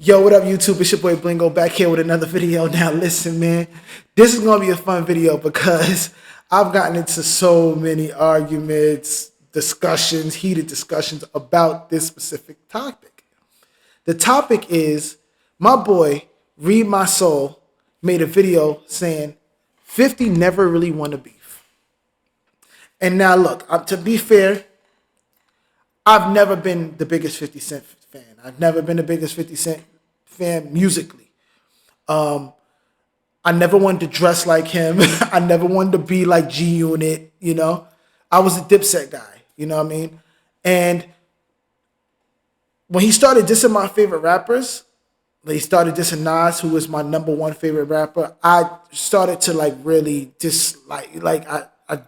Yo, what up, YouTube? It's your boy Blingo back here with another video. Now, listen, man, this is gonna be a fun video because I've gotten into so many arguments, discussions, heated discussions about this specific topic. The topic is my boy Read My Soul made a video saying 50 never really won a beef. And now, look, to be fair, I've never been the biggest 50 Cent fan. I've never been the biggest 50 Cent fan musically. I never wanted to dress like him. I never wanted to be like G Unit, you know. I was a Dipset guy, you know what I mean? And when he started dissing my favorite rappers, he started dissing Nas, who was my number one favorite rapper, I started to like really dislike, I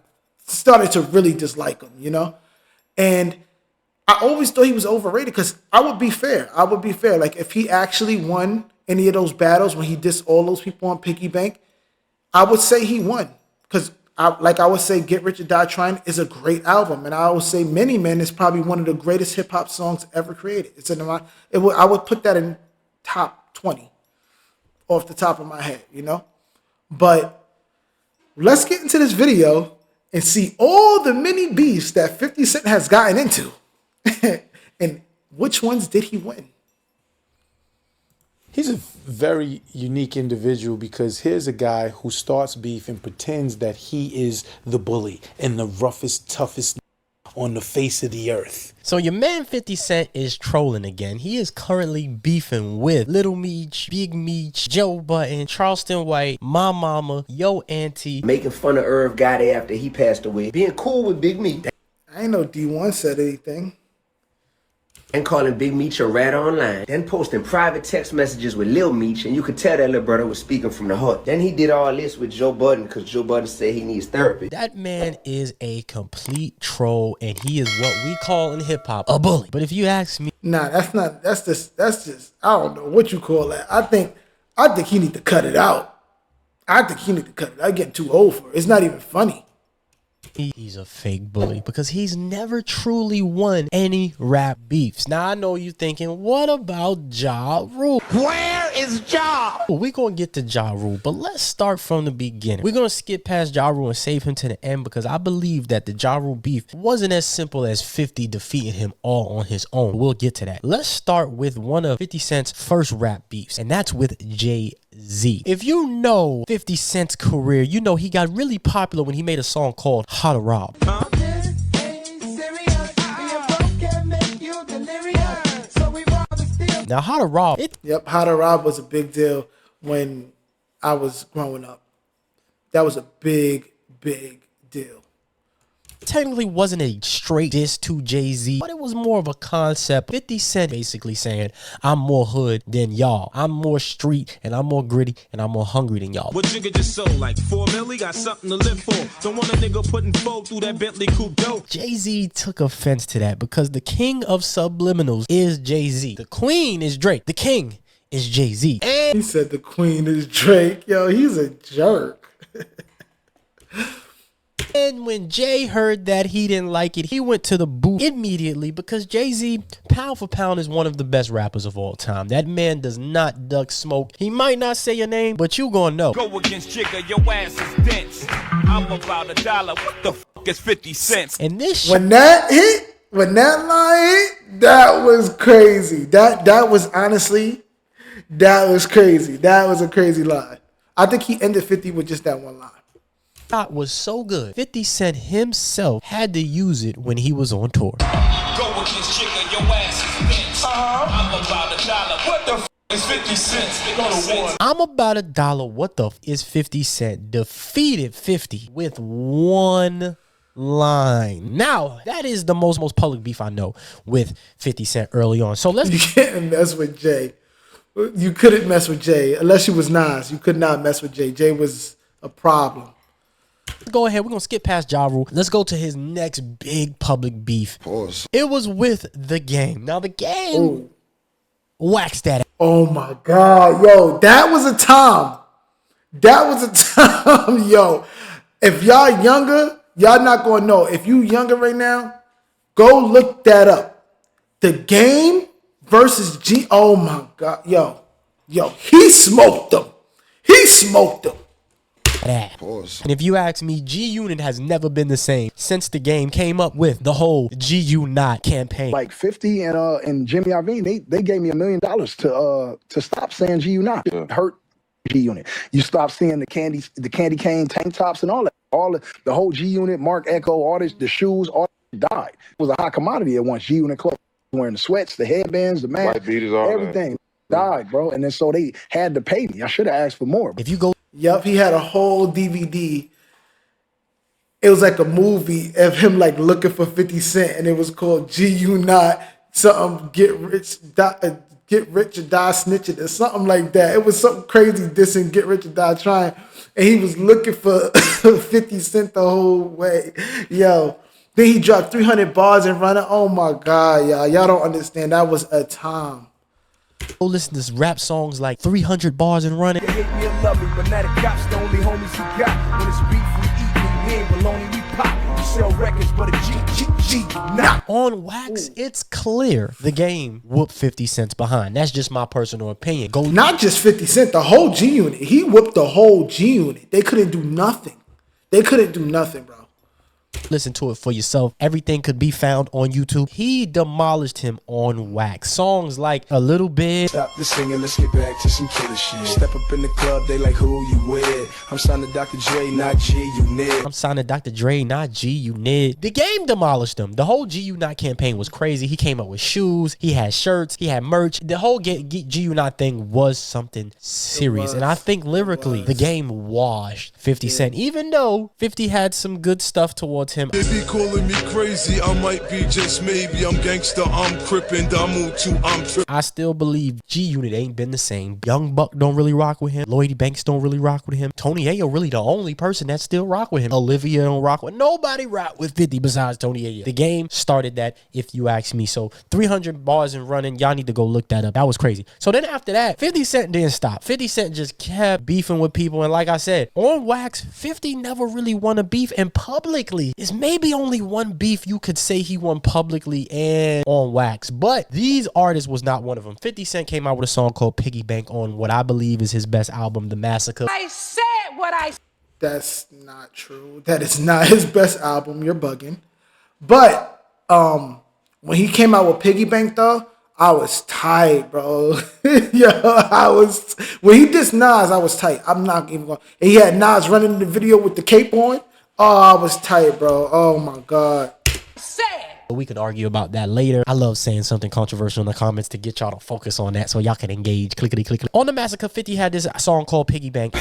started to really dislike him, you know? And I always thought he was overrated because I would be fair. Like if he actually won any of those battles when he dissed all those people on Piggy Bank, I would say he won. Because I would say Get Rich or Die Trying is a great album. And I would say Many Men is probably one of the greatest hip hop songs ever created. I would put that in top 20 off the top of my head, you know? But let's get into this video and see all the many beefs that 50 Cent has gotten into. And which ones did he win? He's a very unique individual because here's a guy who starts beef and pretends that he is the bully and the roughest, toughest on the face of the earth. So your man 50 Cent is trolling again. He is currently beefing with Little Meech, Big Meech, Joe Budden, Charleston White, My Mama, Yo Auntie. Making fun of Irv Gotti after he passed away. Being cool with Big Meech. I ain't know D1 said anything. And calling Big Meech a rat online. Then posting private text messages with Lil Meech, and you could tell that little brother was speaking from the heart. Then he did all this with Joe Budden because Joe Budden said he needs therapy. That man is a complete troll, and he is what we call in hip hop a bully. But if you ask me, nah, that's just I don't know what you call that. I think he need to cut it out. I'm getting too old for it. It's not even funny. He's a fake bully because he's never truly won any rap beefs. Now, I know you're thinking, what about Ja Rule? Where is Ja? We're going to get to Ja Rule, but let's start from the beginning. We're going to skip past Ja Rule and save him to the end because I believe that the Ja Rule beef wasn't as simple as 50 defeating him all on his own. We'll get to that. Let's start with one of 50 Cent's first rap beefs, and that's with Jay-Z. If you know 50 Cent's career, you know he got really popular when he made a song called How to Rob. Now, How to Rob, Yep, How to Rob was a big deal when I was growing up. That was a big deal. technically wasn't a straight diss to Jay-Z, but it was more of a concept. 50 Cent basically saying, I'm more hood than y'all. I'm more street, and I'm more gritty, and I'm more hungry than y'all. What nigga just sold? Like 4 milli? Got something to live for. Don't want a nigga putting foe through that Bentley coupe dope. Jay-Z took offense to that because the king of subliminals is Jay-Z. The queen is Drake. The king is Jay-Z. And he said the queen is Drake. Yo, he's a jerk. And when Jay heard that, he didn't like it. He went to the booth immediately because Jay-Z, pound for pound, is one of the best rappers of all time. That man does not duck smoke. He might not say your name, but you gonna know. Go against Jigga, your ass is dense. I'm about $1. What the fuck is 50 cents? And this when that line hit, that was crazy. That was honestly, that was crazy. That was a crazy line. I think he ended 50 with just that one line. shot was so good, 50 Cent himself had to use it when he was on tour. Go against Jigga, your ass is dense. I'm about $1. What the fuck is 50 cents? They go to war. I'm about $1. What the f is 50 Cent? Defeated 50 with one line. Now, that is the most public beef I know with 50 Cent early on. So let's... You can't mess with Jay. You couldn't mess with Jay. Unless you was Nas, you could not mess with Jay. Jay was a problem. Go ahead. We're going to skip past Ja Rule. Let's go to his next big public beef. Pause. It was with The Game. Now, The Game waxed that. Oh, my God. Yo, that was a time. That was a time. Yo, if y'all younger, y'all not going to know. If you younger right now, go look that up. The Game versus G. Oh my God, yo, he smoked them. He smoked them. That. And if you ask me, G Unit has never been the same since the game came up with the whole G Unit campaign. Like 50 and Jimmy Iovine, they gave me $1 million to stop saying G Unit. Hurt G Unit. You stop seeing the candy cane tank tops and all that. The whole G Unit, Mark Echo, all this, the shoes, all that died. It was a hot commodity at once. G Unit clothes, wearing the sweats, the headbands, the mask, white beaters, all everything died, bro. And then so they had to pay me. I should have asked for more. If you go. Yep, he had a whole DVD. It was like a movie of him like looking for 50 Cent, and it was called G Unit, something get rich or die snitching or something like that. It was something crazy dissing Get Rich or Die Trying, and he was looking for 50 Cent the whole way. Yo, then he dropped 300 bars and running. Oh my God, y'all don't understand. That was a time. Go listen to rap songs like 300 bars and running. Hate me or love me, but now the cops the only homies you got. When it's beef, we eat, we ain't baloney, we pop. You sell records, but a G, nah. On Wax, it's clear the game whooped 50 Cents behind. That's just my personal opinion. Go not just 50 Cent, the whole G Unit. He whooped the whole G Unit. They couldn't do nothing. Bro. listen to it for yourself. Everything could be found on YouTube. He demolished him on Wax. Songs like A Little Bit. Stop the singing, let's get back to some killer shit. Step up in the club, they like, who you with? I'm signing Dr. Dre, not G Unit. I'm signing Dr. Dre, not G Unit. The game demolished him. The whole G Unit campaign was crazy. He came up with shoes. He had shirts. He had merch. The whole G Unit thing was something serious. And I think lyrically, the game washed 50 Cent. Even though 50 had some good stuff towards him. They be calling me crazy. I might be just maybe. I'm gangster. I'm crippin'. I'm too. I'm trippin'. I still believe G Unit ain't been the same. Young Buck don't really rock with him. Lloyd Banks don't really rock with him. Tony Ayo really the only person that still rock with him. Olivia don't rock with. Nobody rock with 50 besides Tony Ayo. The game started that, if you ask me. So 300 bars and running. Y'all need to go look that up. That was crazy. So then after that, 50 Cent didn't stop. 50 Cent just kept beefing with people. And like I said, on Wax, 50 never really won a beef. And publicly, it's maybe only one beef you could say he won publicly and on Wax. But these artists was not one of them. 50 Cent came out with a song called Piggy Bank on what I believe is his best album, The Massacre. I said what I... That's not true. That is not his best album. You're bugging. But when he came out with Piggy Bank, though, I was tight, bro. Yo, when he dissed Nas, I was tight. I'm not even going. And he had Nas running in the video with the cape on. Oh, I was tight, bro. Oh my God. We could argue about that later. I love saying something controversial in the comments to get y'all to focus on that so y'all can engage. Clickety clickety. On The Massacre, 50 had this song called Piggy Bank.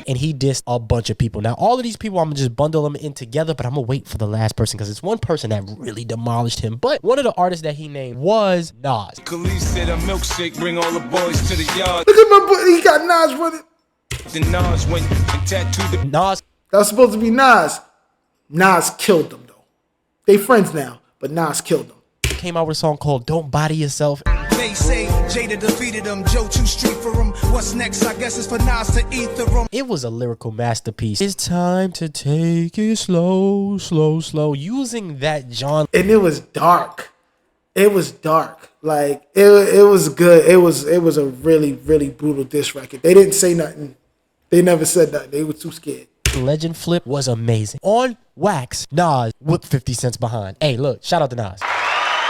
And he dissed a bunch of people. Now, all of these people, I'm going to just bundle them in together, but I'm going to wait for the last person because it's one person that really demolished him. But one of the artists that he named was Nas. Khalid said a milkshake, bring all the boys to the yard. Look at my boy. He got Nas running. Then Nas went and tattooed the... Nas. That was supposed to be Nas. Nas killed them, though. They friends now, but Nas killed them. Came out with a song called Don't Body Yourself. They say Jada defeated him, Joe too street for him. What's next? I guess it's for Nas to ether him. It was a lyrical masterpiece. It's time to take it slow, slow, slow. Using that genre. And it was dark. It was dark. Like, it was good. It was a really, really brutal diss record. They didn't say nothing. They never said nothing. They were too scared. Legend Flip was amazing. On Wax, Nas whipped 50 Cents behind. Hey, look, shout out to Nas.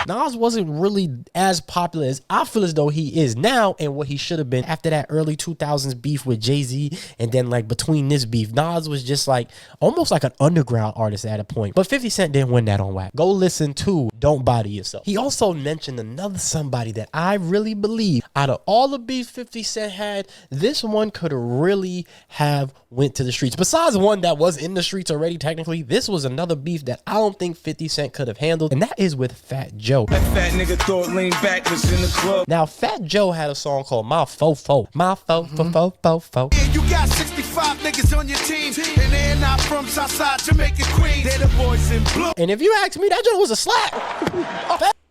Nas wasn't really as popular as I feel as though he is now and what he should have been after that early 2000s beef with Jay-Z. And then like between this beef, Nas was just like almost like an underground artist at a point. But 50 Cent didn't win that on Wax. Go listen to Don't Body Yourself. He also mentioned another somebody that I really believe out of all the beefs 50 Cent had, this one could really have went to the streets. Besides one that was in the streets already technically, this was another beef that I don't think 50 Cent could have handled. And that is with Fat Joe. That fat nigga thought lean back was in the club. Now, Fat Joe had a song called My Fofo. My Fofo. Yeah, you got 65 niggas on your team, and they're not from Southside Jamaica, Queens. They're the boys in blue. And if you ask me, that joint was a slap.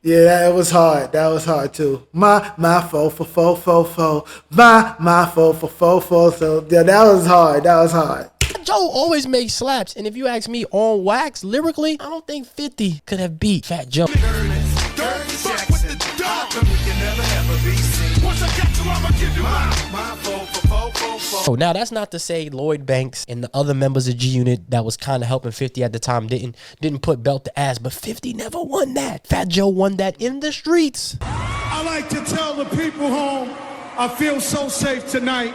Yeah, that was hard. That was hard too. My fo. My fo. So yeah, that was hard. That was hard. That Joe always makes slaps. And if you ask me on wax, lyrically, I don't think 50 could have beat Fat Joe. So now that's not to say Lloyd Banks and the other members of G Unit that was kind of helping 50 at the time didn't put belt to ass, but 50 never won that. Fat Joe won that in the streets. I like to tell the people home, I feel so safe tonight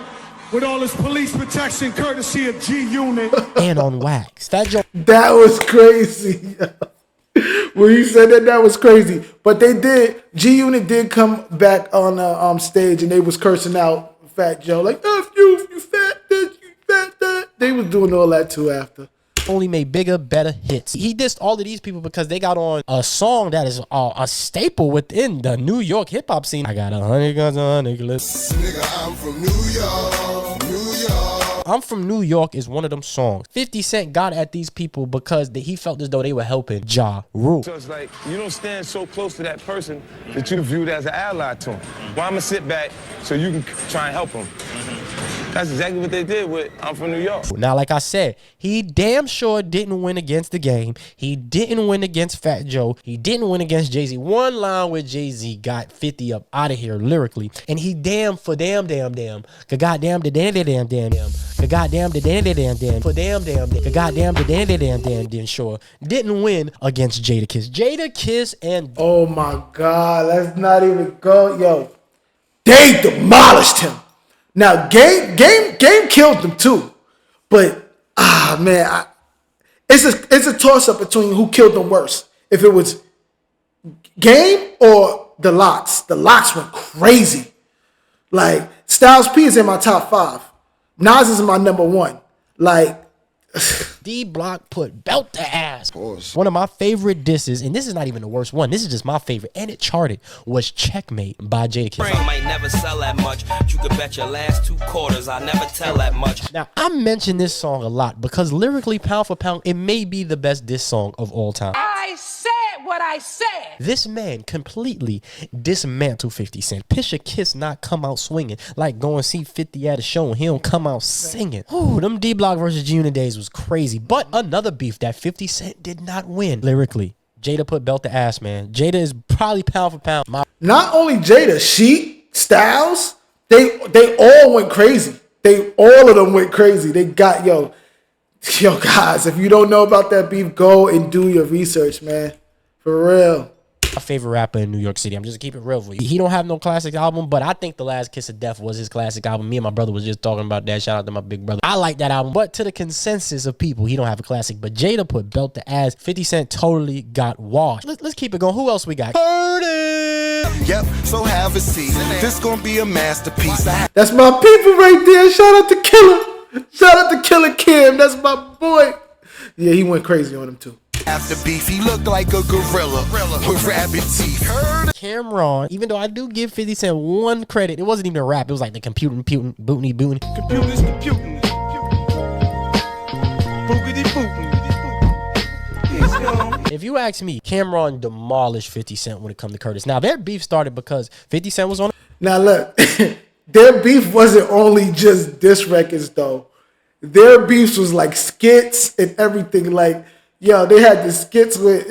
with all this police protection courtesy of G Unit. And on wax. Fat Joe. That was crazy. When you said that was crazy. But they did, G Unit did come back on the stage and they was cursing out Fat Joe, like, F you fat this, you fat that. They was doing all that too after. Only made bigger, better hits. He dissed all of these people because they got on a song that is a staple within the New York hip hop scene. I got 100 guns, 100 clips. Nigga, I'm from New York, New York. I'm From New York is one of them songs. 50 Cent got at these people because he felt as though they were helping Ja Rule. So it's like, you don't stand so close to that person that you viewed as an ally to him. Well, I'm gonna sit back so you can try and help him. That's exactly what they did with I'm From New York. Now, like I said, he damn sure didn't win against The Game. He didn't win against Fat Joe. He didn't win against Jay-Z. One line with Jay-Z got 50 up out of here lyrically. And he damn. Ka goddamn the damn. Ka goddamn the damn. For damn. Ka goddamn the damn. Sure. Didn't win against Jadakiss. Jadakiss and... Oh my God. Let's not even go. Yo. They demolished him. Now, Game killed them too, but man, it's a toss up between who killed them worse. If it was Game or the Lox. The Lox went crazy. Like Styles P is in my top 5. Nas is my number 1. Like D Block put belt to ass. One of my favorite disses, and this is not even the worst one. This is just my favorite, and it charted. Was Checkmate by Jadakiss. I might never sell that much. You could bet your last 2 quarters I never tell that much. Now I mention this song a lot because lyrically, pound for pound, it may be the best diss song of all time. I said what I said. This man completely dismantled 50 Cent. Picture Kiss not come out swinging. Like go and see 50 at a show and he don't come out singing. Ooh, them D Block versus G Unit days was crazy. But another beef that 50 Cent did not win lyrically. Jada put belt to ass, man. Jada is probably pound for pound. Not only Jada, Sheek, Styles, they all went crazy. All of them went crazy. They got yo guys, if you don't know about that beef, go and do your research, man. For real. My favorite rapper in New York City. I'm just keep it real for you. He don't have no classic album, but I think The Last Kiss of Death was his classic album. Me and my brother was just talking about that. Shout out to my big brother. I like that album, but to the consensus of people, he don't have a classic. But Jada put belt to ass. 50 Cent totally got washed. Let's keep it going. Who else we got? Curtis. Yep, so have a seat. This gonna be a masterpiece. That's my people right there. Shout out to Killer. Shout out to Killer Kim. That's my boy. Yeah, he went crazy on him too. After beef, he looked like a gorilla with rabbit teeth. Cameron, even though I do give 50 Cent one credit, it wasn't even a rap. It was like the computing, booty. Computers computing. Boogity bootin'. If you ask me, Cameron demolished 50 Cent when it comes to Curtis. Now, their beef started because 50 Cent was on. Now, look, their beef wasn't only just diss records, though. Their beefs was like skits and everything. Like, yo, they had the skits with,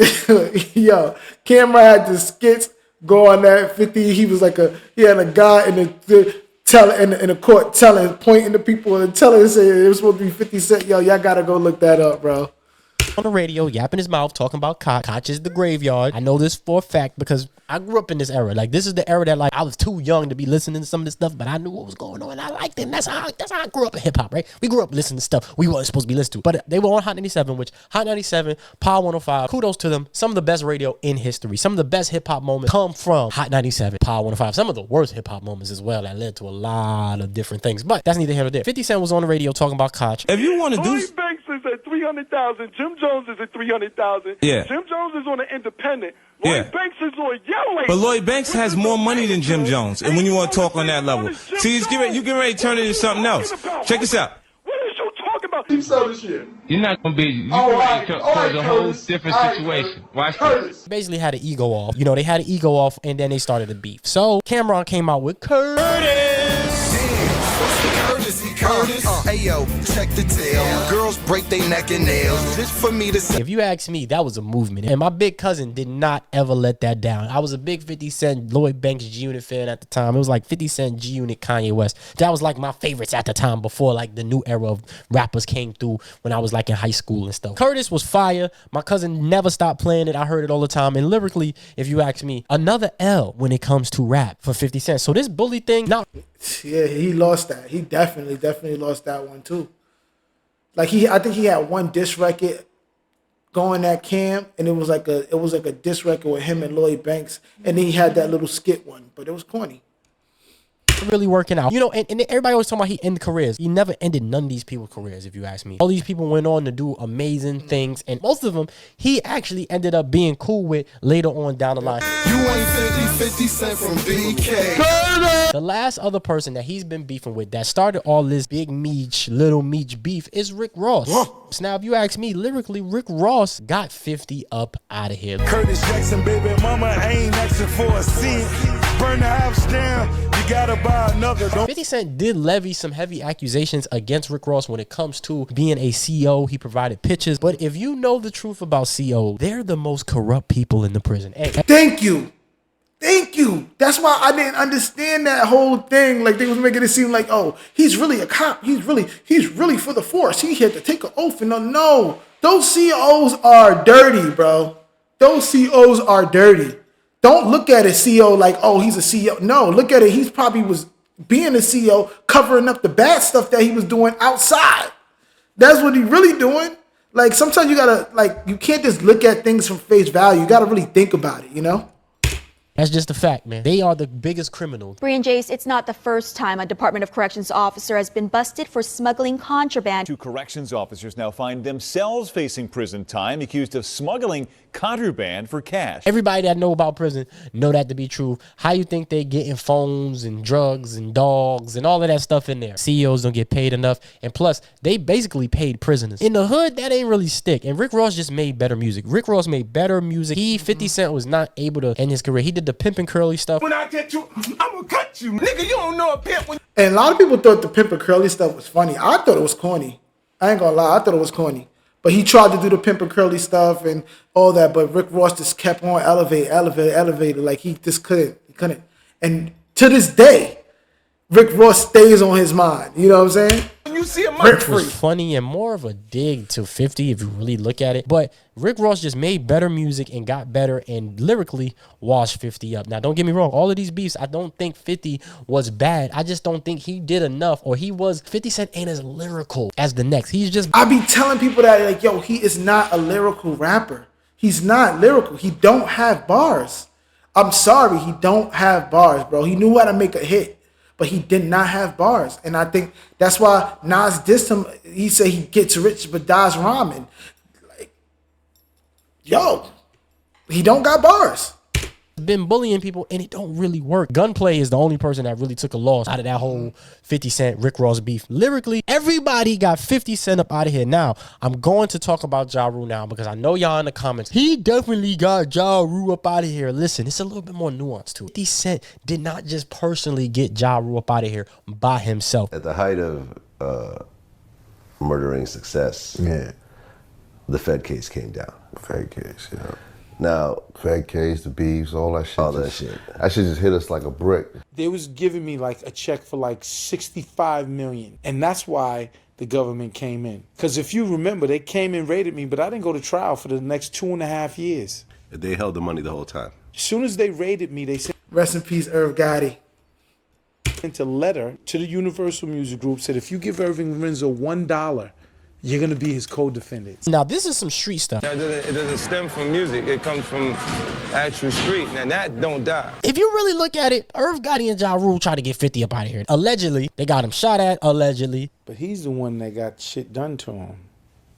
Cameron had the skits go on that 50. He was like he had a guy in the court pointing to people and telling, saying it was supposed to be 50 Cent. Yo, y'all gotta go look that up, bro. On the radio, yapping his mouth, talking about Koch. Koch is the graveyard. I know this for a fact because I grew up in this era. Like, this is the era that, like, I was too young to be listening to some of this stuff, but I knew what was going on and I liked it. That's how I grew up in hip hop, right? We grew up listening to stuff we weren't supposed to be listening to. But they were on Hot 97, which Hot 97, Power 105, kudos to them. Some of the best radio in history. Some of the best hip hop moments come from Hot 97, Power 105. Some of the worst hip hop moments as well that led to a lot of different things. But that's neither here nor there. 50 Cent was on the radio talking about Koch. If you want to do... Lloyd Banks is at 300,000. Jim Jones is at 300,000. Yeah. Jim Jones is on an independent. Lloyd Banks is on Yellow. But Lloyd Banks has more money than Jim Jones, and when you want to talk on that level, see, you get ready to turn it into something else. Check this out. What is you talking about? Keep selling this shit. You're not gonna be. You're a whole different situation. Watch this. Basically had an ego off. You know, they had an ego off, and then they started a beef. So Cameron came out with Curtis. Curtis, he Curtis. Ayo, check the tail. Girls break their neck and nails just for me to say. If you ask me, that was a movement. And my big cousin did not ever let that down. I was a big 50 Cent, Lloyd Banks G-Unit fan at the time. It was like 50 Cent, G-Unit, Kanye West. That was like my favorites at the time before like the new era of rappers came through when I was like in high school and stuff. Curtis was fire. My cousin never stopped playing it. I heard it all the time. And lyrically, if you ask me, another L when it comes to rap for 50 Cent. So this bully thing, now. Yeah, he lost that. He definitely lost that one too. Like I think he had one diss record going at Cam, and it was like a diss record with him and Lloyd Banks, and then he had that little skit one, but it was corny. Really working out, you know, and everybody always talking about he ended careers. He never ended none of these people's careers, if you ask me. All these people went on to do amazing things, and most of them he actually ended up being cool with later on down the line. You ain't 50 Cent from BK. The last other person that he's been beefing with that started all this Big Meech, Little Meech beef is Rick Ross. So now, if you ask me, lyrically, Rick Ross got 50 up out of here. Curtis Jackson, baby mama, ain't asking for a cent. Burn the house down, you gotta buy another. 50 Cent did levy some heavy accusations against Rick Ross when it comes to being a CO. He provided pictures. But if you know the truth about CO, they're the most corrupt people in the prison. Hey. Thank you. That's why I didn't understand that whole thing. Like they was making it seem like, oh, he's really a cop. He's really for the force. He had to take an oath. And no, those COs are dirty, bro. Those COs are dirty. Don't look at a CO like, oh, he's a CO. No, look at it. He's probably was being a CO, covering up the bad stuff that he was doing outside. That's what he really doing. Like sometimes you gotta, like, you can't just look at things from face value. You gotta really think about it, you know? That's just a fact, man. They are the biggest criminals. Bree and Jace, it's not the first time a Department of Corrections officer has been busted for smuggling contraband. 2 corrections officers now find themselves facing prison time, accused of smuggling contraband for cash. Everybody that know about prison know that to be true. How you think they getting phones and drugs and dogs and all of that stuff in there? CEOs don't get paid enough. And plus, they basically paid prisoners. In the hood, that ain't really stick. And Rick Ross just made better music. Rick Ross made better music. 50 Cent was not able to end his career. He did the Pimp and Curly stuff. When I get you, I'm gonna cut you. Nigga, you don't know a pimp. And a lot of people thought the Pimp and Curly stuff was funny. I thought it was corny. I ain't gonna lie. I thought it was corny. But he tried to do the Pimp and Curly stuff and all that. But Rick Ross just kept on elevated. Like he just couldn't. He couldn't. And to this day, Rick Ross stays on his mind. You know what I'm saying? You see a It was funny and more of a dig to 50 if you really look at it. But Rick Ross just made better music and got better and lyrically washed 50 up. Now, don't get me wrong. All of these beefs, I don't think 50 was bad. I just don't think he did enough, or 50 Cent ain't as lyrical as the next. He's just... I be telling people that, like, yo, he is not a lyrical rapper. He's not lyrical. He don't have bars. I'm sorry. He don't have bars, bro. He knew how to make a hit, but he did not have bars. And I think that's why Nas dissed him. He said he gets rich but dies rhyming. Like, yo, he don't got bars. Been bullying people and it don't really work. Gunplay is the only person that really took a loss out of that whole 50 Cent Rick Ross beef. Lyrically, everybody got 50 Cent up out of here. Now, I'm going to talk about Ja Rule now because I know y'all in the comments, he definitely got Ja Rule up out of here. Listen, it's a little bit more nuanced to it. 50 Cent did not just personally get Ja Rule up out of here by himself. At the height of murdering success, the Fed case came down. Fed case, yeah. Now, Fed case, the beefs, all that shit. That shit just hit us like a brick. They was giving me like a check for like $65 million. And that's why the government came in. Because if you remember, they came and raided me, but I didn't go to trial for the next 2.5 years. They held the money the whole time. As soon as they raided me, they sent... Rest in peace, Irv Gotti. ...a letter to the Universal Music Group, said if you give Irving Renzo $1, you're going to be his co-defendant. Now, this is some street stuff. It doesn't stem from music. It comes from actual street. Now, that don't die. If you really look at it, Irv Gotti and Ja Rule tried to get 50 up out of here. Allegedly, they got him shot at, allegedly. But he's the one that got shit done to him.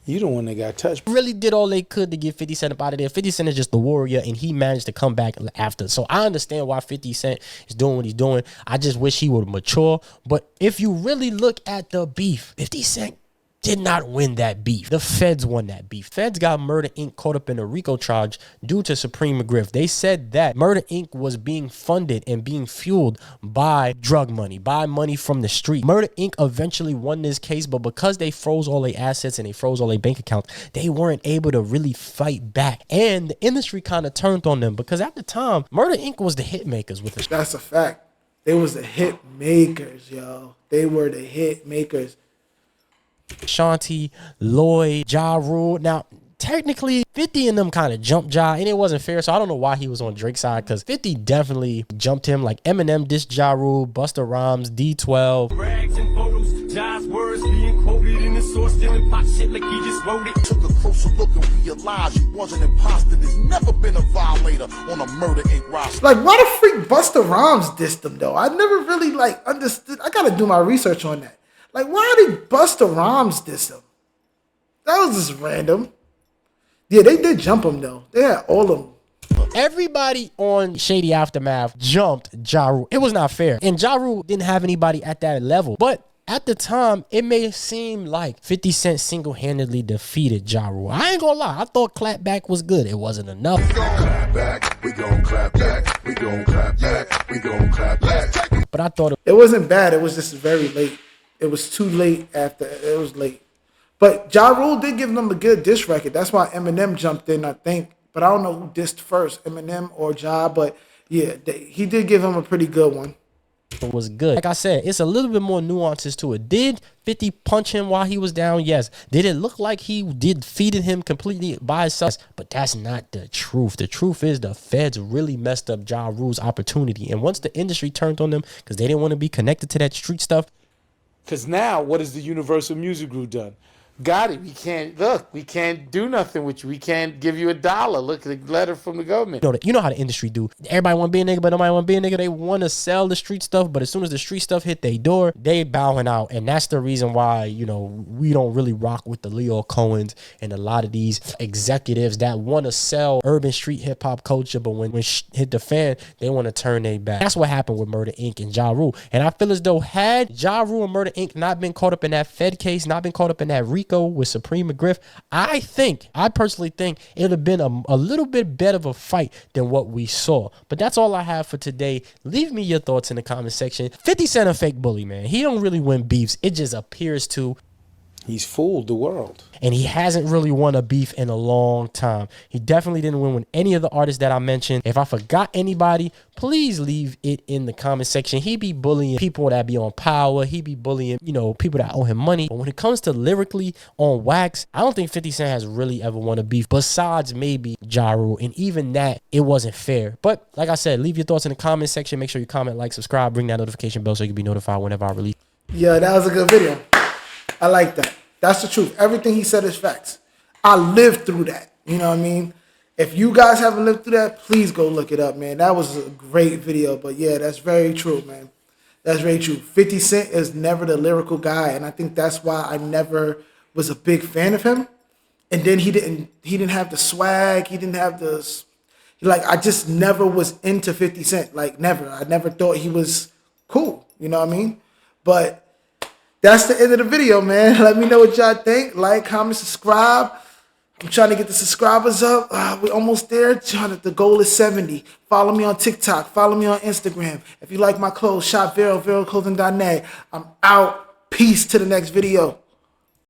You the one that got touched. Really did all they could to get 50 Cent up out of there. 50 Cent is just the warrior, and he managed to come back after. So I understand why 50 Cent is doing what he's doing. I just wish he would mature. But if you really look at the beef, 50 Cent did not win that beef. The feds won that beef. Feds got Murder Inc. caught up in a RICO charge due to Supreme McGriff. They said that Murder Inc. was being funded and being fueled by drug money, by money from the street. Murder Inc. eventually won this case, but because they froze all their assets and they froze all their bank accounts, they weren't able to really fight back. And the industry kind of turned on them because at the time, Murder Inc. was the hit makers with it. That's a fact. They was the hit makers, yo. They were the hit makers. Shanti, Lloyd, Ja Rule. Now, technically, 50 and them kind of jumped Ja, and it wasn't fair, so I don't know why he was on Drake's side, because 50 definitely jumped him. Like Eminem dissed Ja Rule, Busta Rhymes, D12. Rags and photos, Ja's words being quoted in the source, stealing pop shit like he just wrote it. Took a closer look and realized you was an imposter. There's never been a violator on a Murder Inc. roster. Like, why the freak Busta Rhymes dissed him, though? I never really, like, understood. I gotta do my research on that. Like, why did Busta Rhymes diss him? That was just random. Yeah, they did jump him, though. They had all of them. Everybody on Shady Aftermath jumped Ja Rule. It was not fair. And Ja Rule didn't have anybody at that level. But at the time, it may seem like 50 Cent single-handedly defeated Ja Rule. I ain't gonna lie. I thought Clapback was good. It wasn't enough. We gon' clap back, we gon' clap back, we gon' clap back, we gon' clap back. But I thought it wasn't bad. It was just very late. It was too late after. It was late. But Ja Rule did give them a good diss record. That's why Eminem jumped in, I think. But I don't know who dissed first, Eminem or Ja. But yeah, he did give him a pretty good one. It was good. Like I said, it's a little bit more nuances to it. Did 50 punch him while he was down? Yes. Did it look like he defeated him completely by himself? But that's not the truth. The truth is the feds really messed up Ja Rule's opportunity. And once the industry turned on them because they didn't want to be connected to that street stuff. Because now, what has the Universal Music Group done? Got it. We can't do nothing with you. We can't give you $1. Look at the letter from the government. You know how the industry do. Everybody want to be a nigga, but nobody want to be a nigga. They want to sell the street stuff, but as soon as the street stuff hit their door, they bowing out. And that's the reason why, we don't really rock with the Leo Cohens and a lot of these executives that want to sell urban street hip hop culture, but when hit the fan, they want to turn their back. That's what happened with Murder Inc. and Ja Rule. And I feel as though had Ja Rule and Murder Inc. not been caught up in that Fed case, not been caught up in that RICO with Supreme McGriff, I personally think it would have been a little bit better of a fight than what we saw. But that's all I have for today. Leave me your thoughts in the comment section. 50 Cent a fake bully, man. He don't really win beefs. It just appears to. He's fooled the world. And he hasn't really won a beef in a long time. He definitely didn't win with any of the artists that I mentioned. If I forgot anybody, please leave it in the comment section. He be bullying people that be on power. He be bullying, people that owe him money. But when it comes to lyrically on wax, I don't think 50 Cent has really ever won a beef besides maybe Ja Rule. And even that, it wasn't fair. But like I said, leave your thoughts in the comment section. Make sure you comment, like, subscribe, ring that notification bell so you can be notified whenever I release. Yeah, that was a good video. I like that. That's the truth. Everything he said is facts. I lived through that. You know what I mean? If you guys haven't lived through that, please go look it up, man. That was a great video. But yeah, that's very true, man. That's very true. 50 Cent is never the lyrical guy, and I think that's why I never was a big fan of him. And then he didn't have the swag. He didn't have the, I just never was into 50 Cent. Like, never. I never thought he was cool. You know what I mean? But that's the end of the video, man. Let me know what y'all think. Like, comment, subscribe. I'm trying to get the subscribers up. We're almost there. The goal is 70. Follow me on TikTok. Follow me on Instagram. If you like my clothes, shop Vero, VeroClothing.net. I'm out. Peace to the next video.